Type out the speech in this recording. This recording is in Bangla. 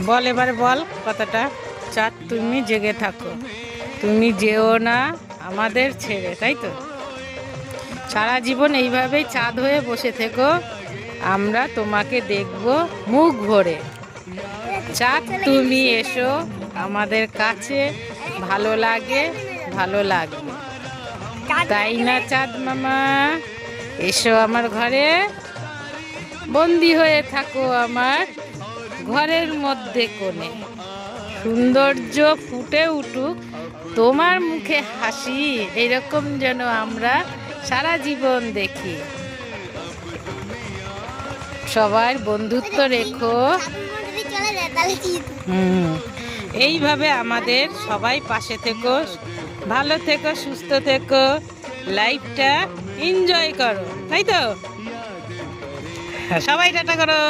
বল এবারে বল কথাটা। চাঁদ তুমি জেগে থাকো, তুমি যেও না আমাদের ছেড়ে, তাই তো? সারা জীবন এইভাবেই চাঁদ হয়ে বসে থেকো, আমরা তোমাকে দেখব মুখ ভরে। চাঁদ তুমি এসো আমাদের কাছে, ভালো লাগে ভালো লাগবে, তাই না চাঁদ মামা? এসো আমার ঘরে, বন্দি হয়ে থাকো আমার ঘরের মধ্যে কোণে। সৌন্দর্য ফুটে উঠুক তোমার মুখে হাসি, এরকম যেন আমরা সারা জীবন দেখি। সবার বন্ধুত্ব রেখো। এইভাবে আমাদের সবাই পাশে থেকো, ভালো থেকো, সুস্থ থেকো, লাইফটা এনজয় করো, তাই তো? সবাই টাটা করো।